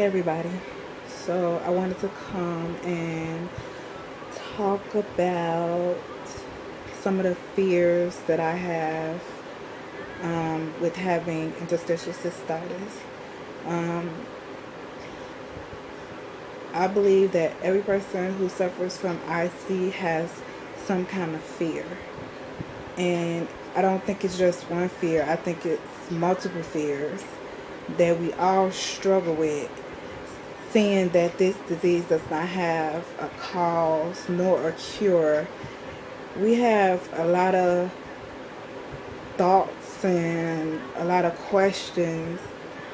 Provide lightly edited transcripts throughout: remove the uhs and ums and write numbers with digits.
everybody. So I wanted to come and talk about some of the fears that I have with having interstitial cystitis. Um, I believe that every person who suffers from IC has some kind of fear. And I don't think it's just one fear. I think it's multiple fears that we all struggle with, seeing that this disease does not have a cause nor a cure. We have a lot of thoughts and a lot of questions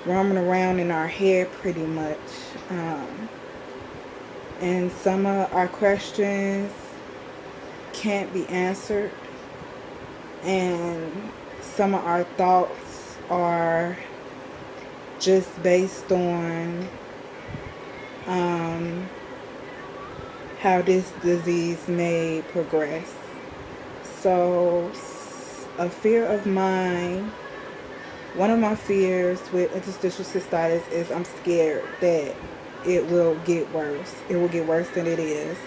roaming around in our head pretty much. And some of our questions can't be answered, and some of our thoughts are just based on how this disease may progress. So, a fear of mine, one of my fears with interstitial cystitis is I'm scared that it will get worse. It will get worse than it is.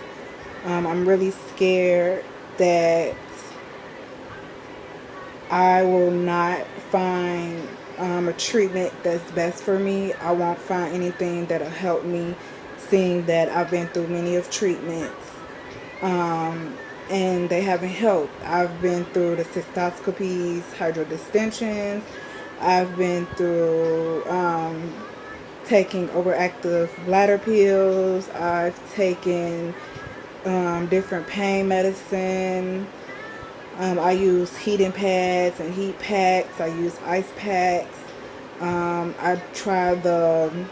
I'm really scared that I will not find a treatment that's best for me. I won't find anything that'll help me, seeing that I've been through many of treatments and they haven't helped. I've been through the cystoscopies, hydrodistensions. I've been through taking overactive bladder pills. I've taken different pain medicine. I use heating pads and heat packs. I use ice packs. I tried the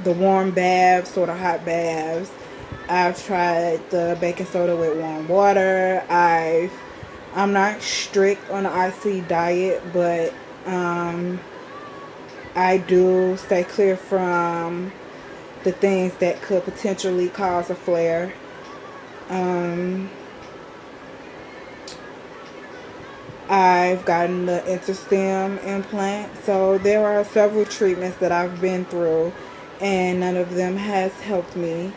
warm baths or the hot baths. I've tried the baking soda with warm water. I'm not strict on the IC diet, but I do stay clear from the things that could potentially cause a flare. I've gotten the Interstem implant. So there are several treatments that I've been through, and none of them has helped me,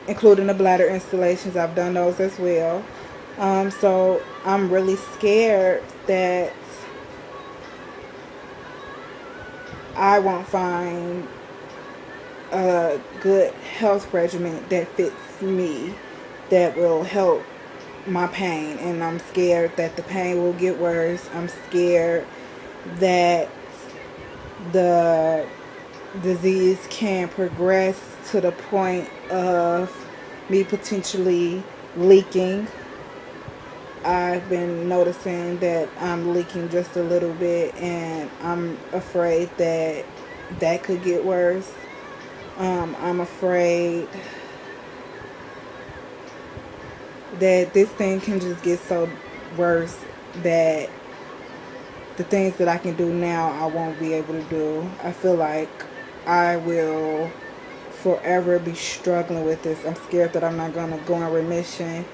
including the bladder installations. I've done those as well. So I'm really scared that I won't find a good health regimen that fits me, that will help my pain. And I'm scared that the pain will get worse. I'm scared that the disease can progress to the point of me potentially leaking. I've been noticing that I'm leaking just a little bit, and I'm afraid that that could get worse. I'm afraid that this thing can just get so worse that the things that I can do now I won't be able to do. I feel like I will forever be struggling with this. I'm scared that I'm not going to go in remission.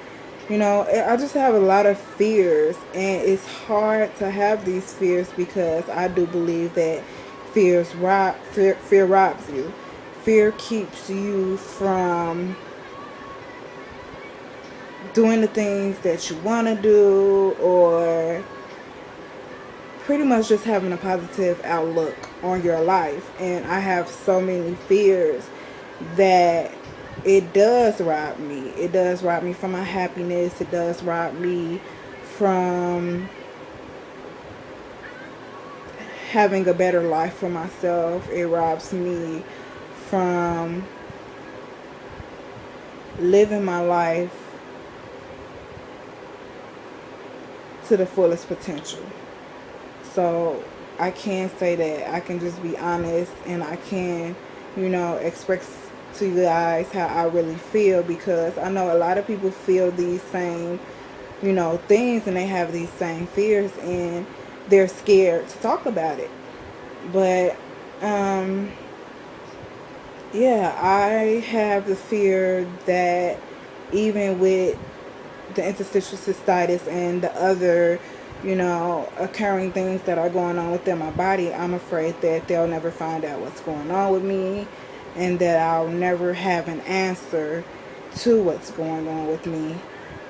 You know, I just have a lot of fears, and it's hard to have these fears because I do believe that fear robs you. Fear keeps you from doing the things that you want to do, or pretty much just having a positive outlook on your life. And I have so many fears that it does rob me. It does rob me from my happiness. It does rob me from having a better life for myself. It robs me from living my life to the fullest potential. So I can say that. I can just be honest, and I can, express to you guys how I really feel, because I know a lot of people feel these same, things, and they have these same fears, and they're scared to talk about it. But, yeah, I have the fear that even with the interstitial cystitis and the other occurring things that are going on within my body. I'm afraid that they'll never find out what's going on with me, and that I'll never have an answer to what's going on with me.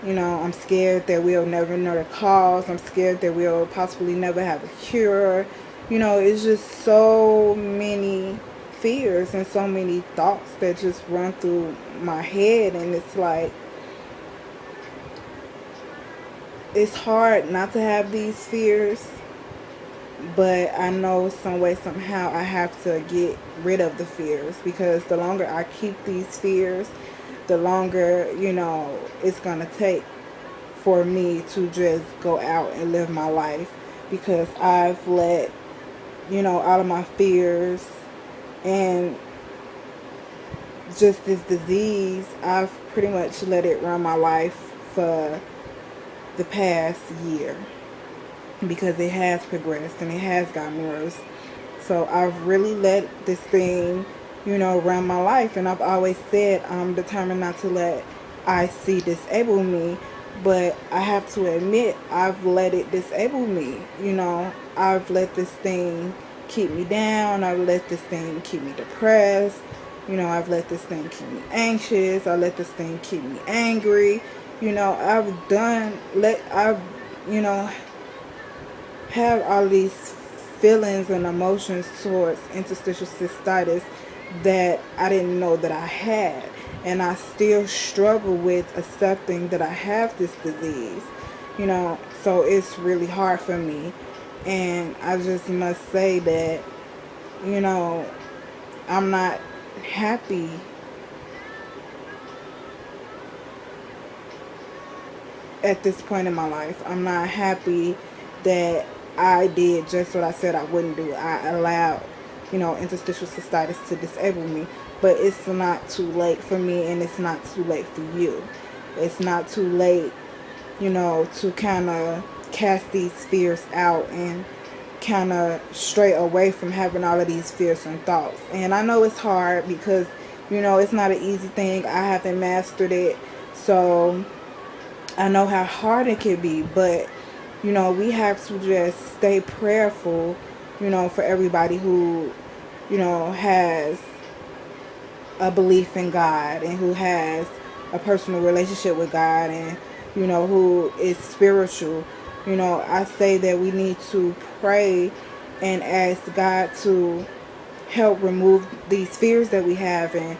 I'm scared that we'll never know the cause. I'm scared that we'll possibly never have a cure. It's just so many fears and so many thoughts that just run through my head, and it's like, it's hard not to have these fears, but I know some way, somehow, I have to get rid of the fears, because the longer I keep these fears, the longer, it's going to take for me to just go out and live my life, because I've let, all of my fears and just this disease, I've pretty much let it run my life for the past year, because it has progressed and it has gotten worse. So I've really let this thing, run my life. And I've always said I'm determined not to let IC disable me. But I have to admit, I've let it disable me. I've let this thing keep me down. I've let this thing keep me depressed. I've let this thing keep me anxious. I let this thing keep me angry. I've have all these feelings and emotions towards interstitial cystitis that I didn't know that I had. And I still struggle with accepting that I have this disease. So it's really hard for me. And I just must say that, I'm not happy at this point in my life. I'm not happy that I did just what I said I wouldn't do. I allowed, interstitial cystitis to disable me. But it's not too late for me, and it's not too late for you. It's not too late, to kind of cast these fears out and kind of stray away from having all of these fears and thoughts. And I know it's hard because, it's not an easy thing. I haven't mastered it. So I know how hard it can be, but we have to just stay prayerful, for everybody who, has a belief in God, and who has a personal relationship with God, and, who is spiritual. I say that we need to pray and ask God to help remove these fears that we have, and,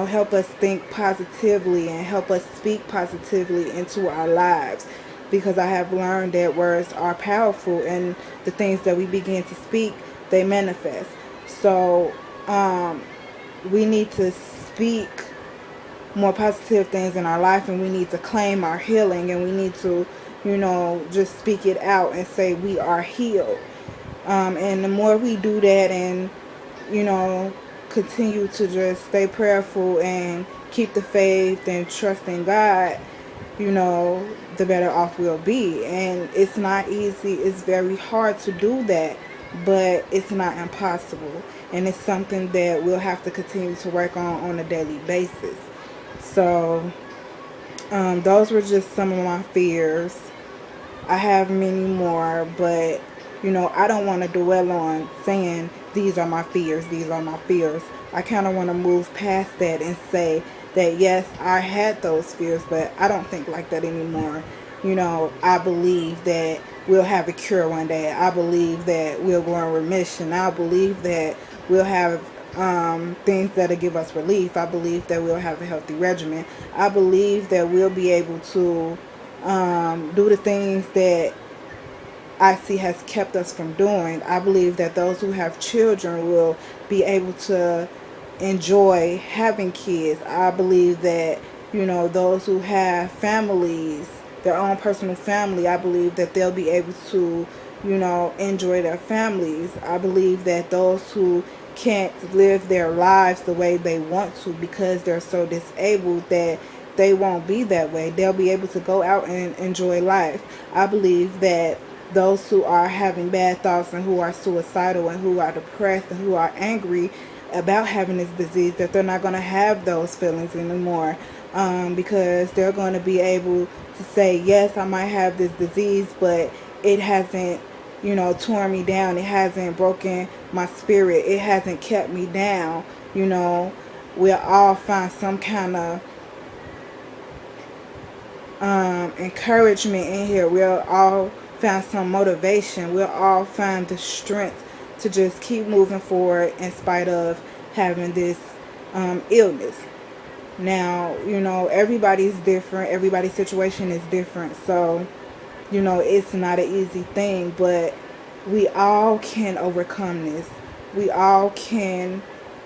help us think positively and help us speak positively into our lives. Because I have learned that words are powerful, and the things that we begin to speak, they manifest. So we need to speak more positive things in our life, and we need to claim our healing, and we need to, just speak it out and say we are healed. And the more we do that, and, continue to just stay prayerful and keep the faith and trust in God, the better off we'll be. And it's not easy. It's very hard to do that, but it's not impossible. And it's something that we'll have to continue to work on a daily basis. So those were just some of my fears. I have many more, but I don't want to dwell on saying these are my fears, these are my fears. I kind of want to move past that and say that yes, I had those fears, but I don't think like that anymore. I believe that we'll have a cure one day. I believe that we'll go in remission. I believe that we'll have things that'll give us relief. I believe that we'll have a healthy regimen. I believe that we'll be able to do the things that IC has kept us from doing. I believe that those who have children will be able to enjoy having kids. I believe that, those who have families, their own personal family, I believe that they'll be able to, enjoy their families. I believe that those who can't live their lives the way they want to because they're so disabled, that they won't be that way. They'll be able to go out and enjoy life. I believe that those who are having bad thoughts and who are suicidal and who are depressed and who are angry about having this disease, that they're not going to have those feelings anymore, because they're going to be able to say, yes, I might have this disease, but it hasn't, torn me down. It hasn't broken my spirit. It hasn't kept me down. We'll all find some kind of encouragement in here. We'll all find some motivation. We'll all find the strength to just keep moving forward in spite of having this illness. Now, everybody's different. Everybody's situation is different. So, it's not an easy thing, but we all can overcome this. We all can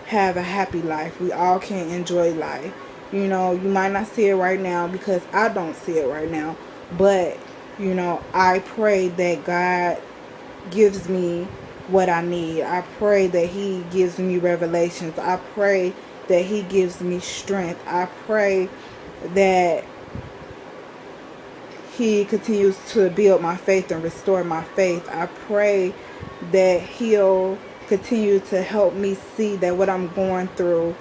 have a happy life. We all can enjoy life. You might not see it right now because I don't see it right now. But, I pray that God gives me what I need. I pray that He gives me revelations. I pray that He gives me strength. I pray that He continues to build my faith and restore my faith. I pray that He'll continue to help me see that what I'm going through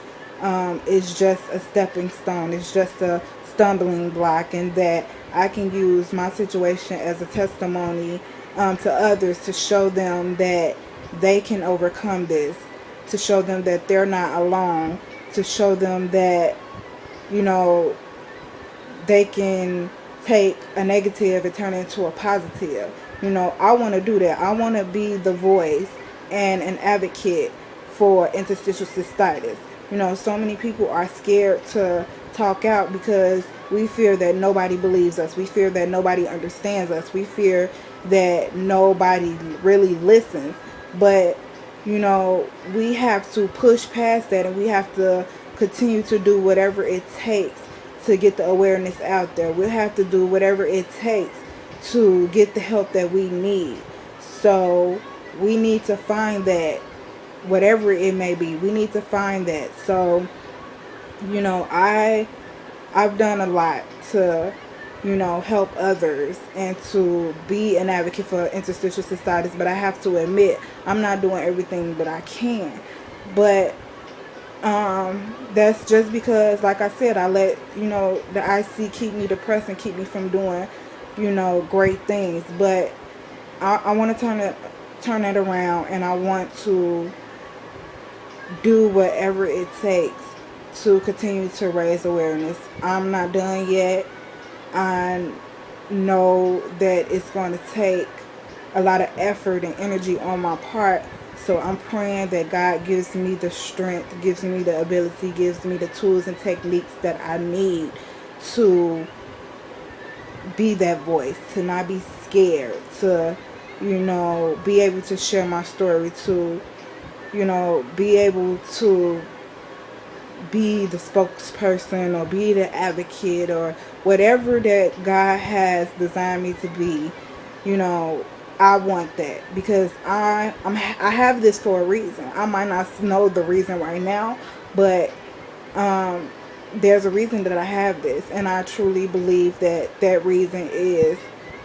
is just a stepping stone. It's just a stumbling block, and that I can use my situation as a testimony to others to show them that they can overcome this, to show them that they're not alone, to show them that, they can take a negative and turn it into a positive. I want to do that. I want to be the voice and an advocate for interstitial cystitis. So many people are scared to talk out because we fear that nobody believes us. We fear that nobody understands us. We fear that nobody really listens. But, we have to push past that, and we have to continue to do whatever it takes to get the awareness out there. We'll have to do whatever it takes to get the help that we need. So we need to find that, whatever it may be. We need to find that. So, I've done a lot to, help others and to be an advocate for interstitial cystitis, but I have to admit I'm not doing everything that I can. But that's just because, like I said, I let the IC keep me depressed and keep me from doing great things. But I want to turn it around, and I want to do whatever it takes to continue to raise awareness. I'm not done yet. I know that it's going to take a lot of effort and energy on my part. So I'm praying that God gives me the strength, gives me the ability, gives me the tools and techniques that I need to be that voice, to not be scared, to, be able to share my story, to, be able to be the spokesperson or be the advocate or whatever that God has designed me to be. I want that because I have this for a reason. I might not know the reason right now, but there's a reason that I have this, and I truly believe that reason is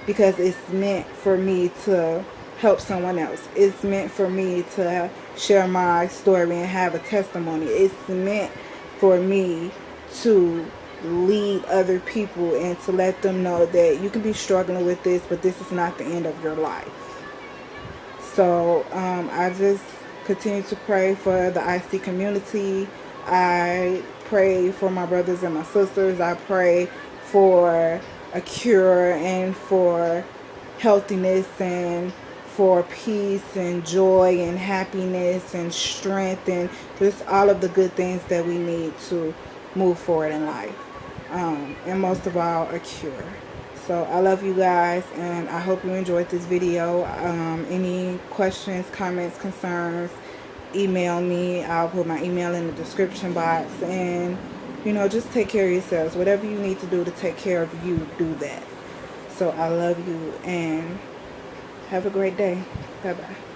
because it's meant for me to help someone else. It's meant for me to share my story and have a testimony. It's meant for me to lead other people and to let them know that you can be struggling with this, but this is not the end of your life. So I just continue to pray for the IC community. I pray for my brothers and my sisters. I pray for a cure and for healthiness and for peace and joy and happiness and strength and just all of the good things that we need to move forward in life. And most of all, a cure. So I love you guys, and I hope you enjoyed this video. Any questions, comments, concerns, email me. I'll put my email in the description box. And, just take care of yourselves. Whatever you need to do to take care of you, do that. So I love you, and have a great day. Bye-bye.